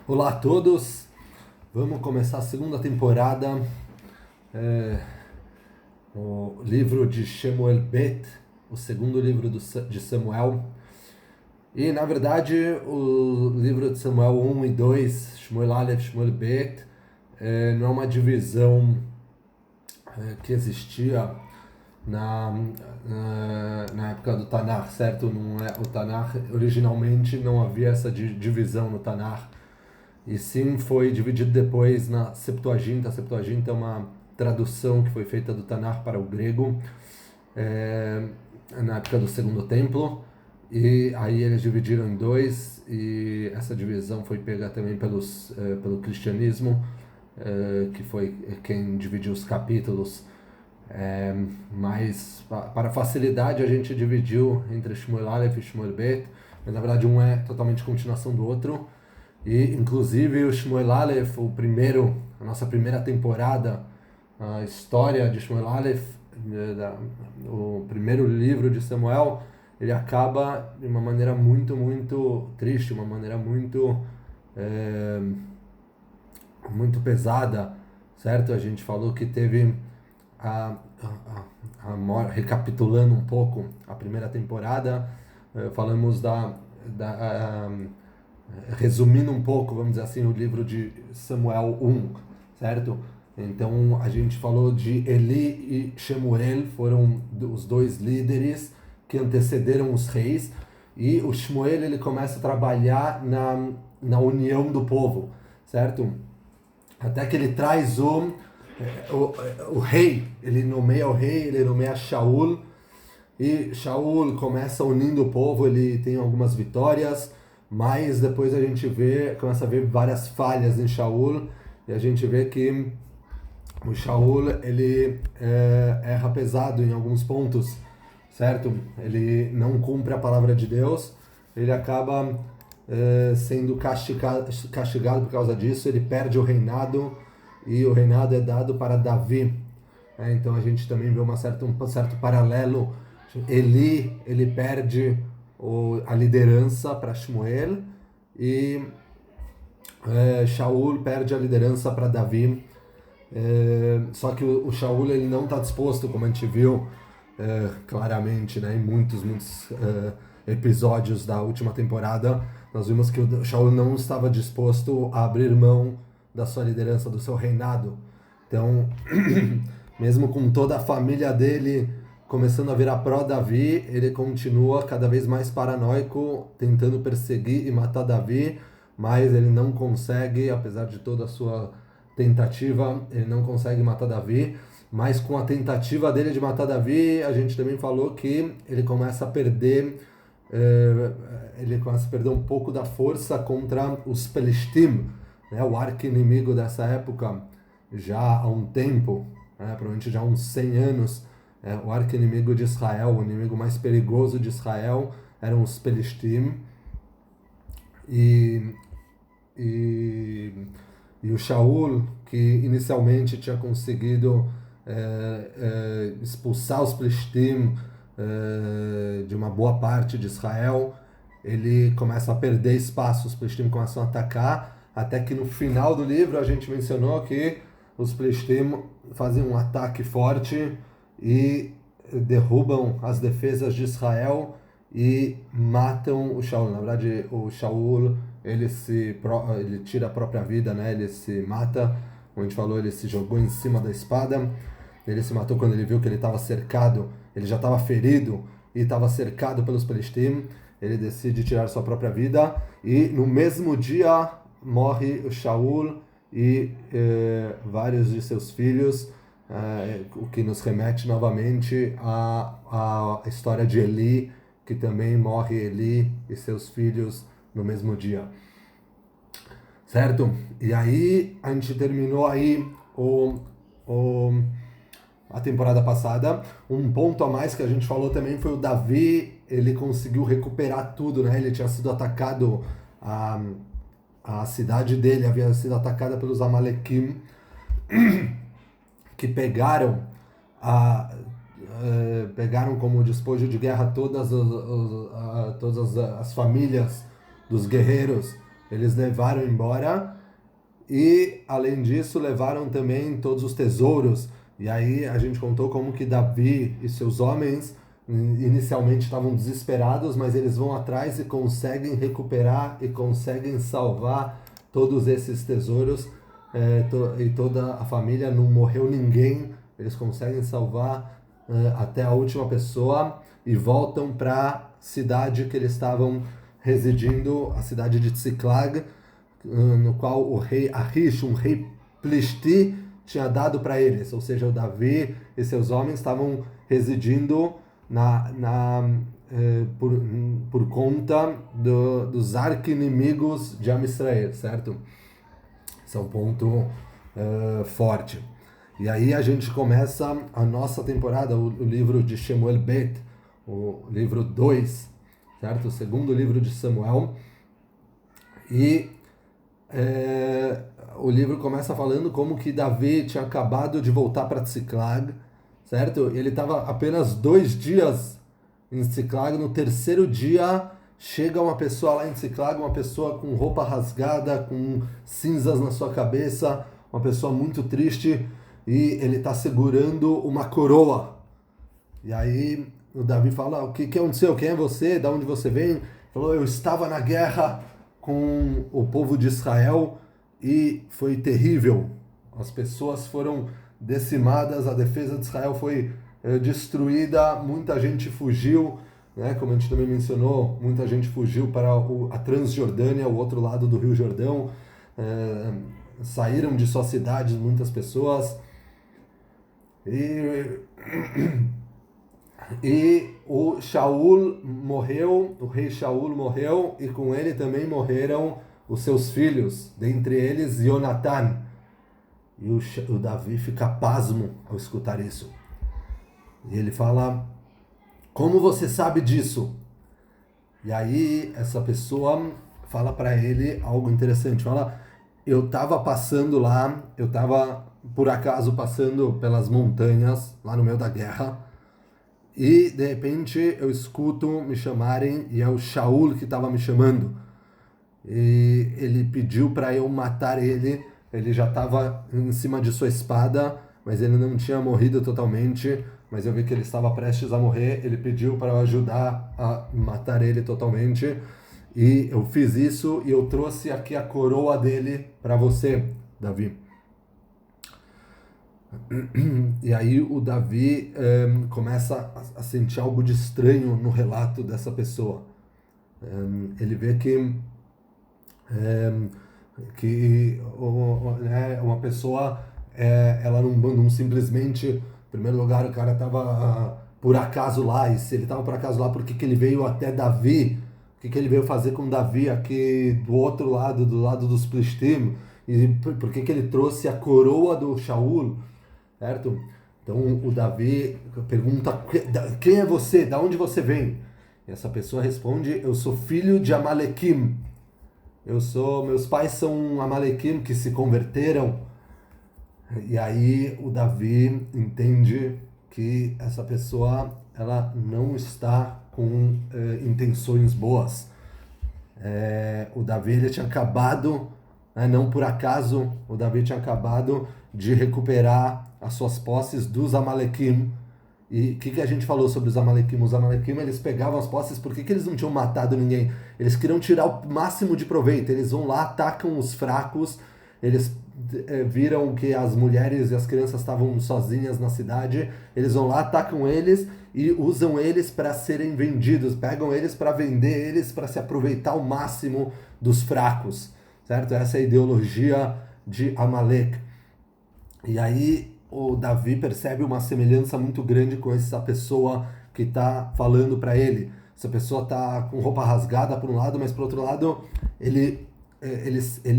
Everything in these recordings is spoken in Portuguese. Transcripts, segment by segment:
Olá a todos, vamos começar a segunda temporada, o livro de Shemuel Bet, o segundo livro de Samuel. E na verdade o livro de Samuel 1 e 2, Shemuel Aleph, Shemuel Bet, não é uma divisão que existia na época do Tanakh, certo? Não é, o Tanakh originalmente não havia essa divisão no Tanakh. E sim foi dividido depois na Septuaginta. A Septuaginta é uma tradução que foi feita do Tanakh para o grego na época do Segundo Templo. E aí eles dividiram em dois, e essa divisão foi pega também pelo cristianismo, que foi quem dividiu os capítulos. Mas para facilidade a gente dividiu entre Shemuel Aleph e Shemuel Bet, mas na verdade um é totalmente continuação do outro. E inclusive o Shemuel Aleph, a nossa primeira temporada, a história de Shemuel Aleph, o primeiro livro de Samuel, ele acaba de uma maneira muito, muito triste, uma maneira muito, muito pesada, certo? A gente falou que teve recapitulando um pouco a primeira temporada, falamos resumindo um pouco, vamos dizer assim, o livro de Samuel 1, certo? Então a gente falou de Eli e Shemuel, foram os dois líderes que antecederam os reis, e o Shemuel ele começa a trabalhar na união do povo, certo? Até que ele traz o rei, ele nomeia o rei, ele nomeia Shaul, e Shaul começa unindo o povo, ele tem algumas vitórias, mas depois a gente começa a ver várias falhas em Shaul, e a gente vê que o Shaul ele erra pesado em alguns pontos, certo? Ele não cumpre a palavra de Deus, ele acaba sendo castigado por causa disso, ele perde o reinado, e o reinado é dado para Davi. Então a gente também vê um certo paralelo. Ele perde a liderança para Shmuel, e Shaul perde a liderança para Davi. Só que o Shaul ele não está disposto, como a gente viu claramente, né, em muitos episódios da última temporada. Nós vimos que o Shaul não estava disposto a abrir mão da sua liderança, do seu reinado. Então, mesmo com toda a família dele começando a virar pró-Davi, ele continua cada vez mais paranoico, tentando perseguir e matar Davi, mas ele não consegue, apesar de toda a sua tentativa, ele não consegue matar Davi. Mas com a tentativa dele de matar Davi, a gente também falou que ele começa a perder um pouco da força contra os Pelishtim, né, o arqui-inimigo dessa época, já há um tempo, provavelmente já há uns 100 anos, o arqui-inimigo de Israel, o inimigo mais perigoso de Israel, eram os Pelishtim. E o Shaul, que inicialmente tinha conseguido expulsar os Pelishtim de uma boa parte de Israel, ele começa a perder espaço, os Pelishtim começam a atacar, até que no final do livro a gente mencionou que os Pelishtim fazem um ataque forte e derrubam as defesas de Israel e matam o Shaul. Na verdade, o Shaul ele tira a própria vida, né? Ele se mata, como a gente falou, ele se jogou em cima da espada. Ele se matou quando ele viu que ele estava cercado, ele já estava ferido e estava cercado pelos Pelishtim. Ele decide tirar sua própria vida, e no mesmo dia morre o Shaul e vários de seus filhos, o que nos remete novamente à história de Eli, que também morre Eli e seus filhos no mesmo dia. Certo? E aí a gente terminou aí a temporada passada. Um ponto a mais que a gente falou também foi o Davi, ele conseguiu recuperar tudo, né? Ele tinha sido atacado, a cidade dele havia sido atacada pelos Amalequim, que pegaram como despojo de guerra todas as famílias dos guerreiros eles levaram embora e, além disso, levaram também todos os tesouros. E aí a gente contou como que Davi e seus homens inicialmente estavam desesperados, mas eles vão atrás e conseguem recuperar e conseguem salvar todos esses tesouros, e toda a família, não morreu ninguém, eles conseguem salvar até a última pessoa e voltam para a cidade que eles estavam residindo, a cidade de Tziklag, no qual o rei Ahish, um rei Plishti, tinha dado para eles, ou seja, o Davi e seus homens estavam residindo por conta dos arqui-inimigos de Am Israel, certo? Esse é um ponto forte. E aí a gente começa a nossa temporada, o livro de Shemuel Bet, o livro 2, certo? O segundo livro de Samuel. E o livro começa falando como que Davi tinha acabado de voltar para Tziklag, certo? Ele estava apenas 2 dias em Tziklag. No terceiro dia chega uma pessoa lá em Tziklag, uma pessoa com roupa rasgada, com cinzas na sua cabeça, uma pessoa muito triste, e ele está segurando uma coroa. E aí o Davi fala: o que aconteceu? Quem é você? Da onde você vem? Ele falou: eu estava na guerra com o povo de Israel e foi terrível. As pessoas foram decimadas, a defesa de Israel foi destruída, muita gente fugiu, né? Como a gente também mencionou, muita gente fugiu para a Transjordânia, o outro lado do Rio Jordão, saíram de suas cidades muitas pessoas, e o Shaul morreu, o rei Shaul morreu, e com ele também morreram os seus filhos, dentre eles Jonatan. E o Davi fica pasmo ao escutar isso. E ele fala: como você sabe disso? E aí essa pessoa fala para ele algo interessante. Fala: eu estava passando lá, eu estava por acaso passando pelas montanhas, lá no meio da guerra, e de repente eu escuto me chamarem, e é o Shaul que estava me chamando. E ele pediu para eu matar ele. Ele já estava em cima de sua espada, mas ele não tinha morrido totalmente. Mas eu vi que ele estava prestes a morrer. Ele pediu para eu ajudar a matar ele totalmente. E eu fiz isso, e eu trouxe aqui a coroa dele para você, Davi. E aí o Davi começa a sentir algo de estranho no relato dessa pessoa. Ele vê que uma pessoa, ela não simplesmente, em primeiro lugar, o cara estava por acaso lá, e se ele estava por acaso lá, por que ele veio até Davi? O que ele veio fazer com Davi aqui do outro lado, do lado dos Plishtim? E por que ele trouxe a coroa do Shaul, certo? Então o Davi pergunta: quem é você? Da onde você vem? E essa pessoa responde: eu sou filho de Amalequim. Meus pais são Amalequim que se converteram. E aí o Davi entende que essa pessoa, ela não está com intenções boas. O Davi, ele tinha acabado, não por acaso, o Davi tinha acabado de recuperar as suas posses dos Amalequim. E o que a gente falou sobre os Amalequim? Os Amalequim, eles pegavam as posses. Por que eles não tinham matado ninguém? Eles queriam tirar o máximo de proveito. Eles vão lá, atacam os fracos. Eles viram que as mulheres e as crianças estavam sozinhas na cidade. Eles vão lá, atacam eles e usam eles para serem vendidos. Pegam eles para vender eles, para se aproveitar ao máximo dos fracos, certo? Essa é a ideologia de Amalek. E aí o Davi percebe uma semelhança muito grande com essa pessoa que está falando para ele. Essa pessoa está com roupa rasgada por um lado, mas por outro lado ele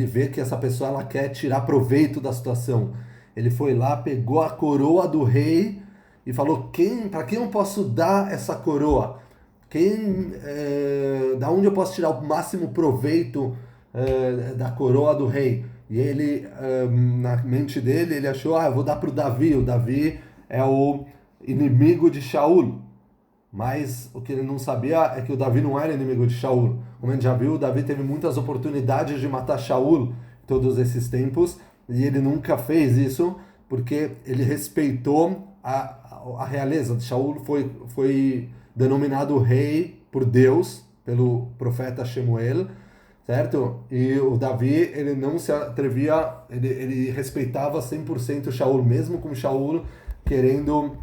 vê que essa pessoa, ela quer tirar proveito da situação. Ele foi lá, pegou a coroa do rei e falou: para quem eu posso dar essa coroa? Da onde eu posso tirar o máximo proveito da coroa do rei? E ele, na mente dele, ele achou: eu vou dar para o Davi. O Davi é o inimigo de Shaul. Mas o que ele não sabia é que o Davi não era inimigo de Shaul. Como a gente já viu, o Davi teve muitas oportunidades de matar Shaul todos esses tempos, e ele nunca fez isso porque ele respeitou a realeza. Shaul foi denominado rei por Deus, pelo profeta Shemuel, certo? E o Davi, ele não se atrevia, ele respeitava 100% Shaul, mesmo com Shaul querendo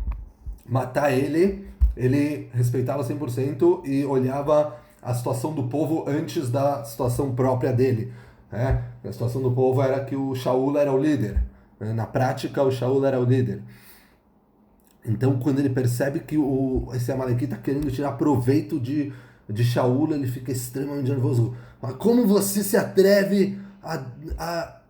matar ele respeitava 100% e olhava a situação do povo antes da situação própria dele. Né? A situação do povo era que o Shaul era o líder. Né? Na prática, o Shaul era o líder. Então, quando ele percebe que esse Amalequita está querendo tirar proveito de Shaul, ele fica extremamente nervoso. Mas como você se atreve a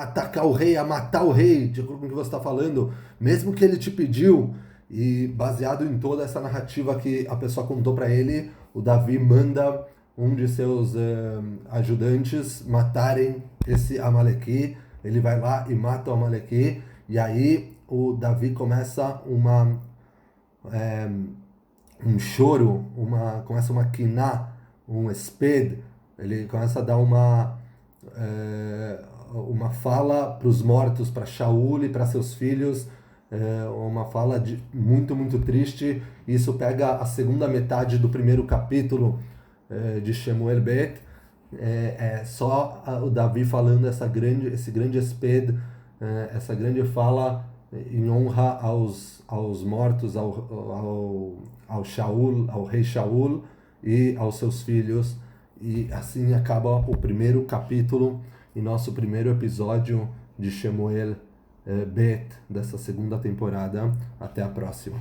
atacar o rei, a matar o rei, de acordo com o que você está falando, mesmo que ele te pediu? E baseado em toda essa narrativa que a pessoa contou para ele, o Davi manda um de seus ajudantes matarem esse Amaleque. Ele vai lá e mata o Amaleque. E aí o Davi começa um choro, começa uma quiná, um esped. Ele começa a dar uma fala para os mortos, para Shaul e para seus filhos, uma fala muito, muito triste. Isso pega a segunda metade do primeiro capítulo de Shemuel Bet. É só o Davi falando esse grande esped, essa grande fala em honra aos mortos, ao Shaul, ao rei Shaul e aos seus filhos. E assim acaba o primeiro capítulo e nosso primeiro episódio de Shemuel Bet dessa segunda temporada. Até a próxima.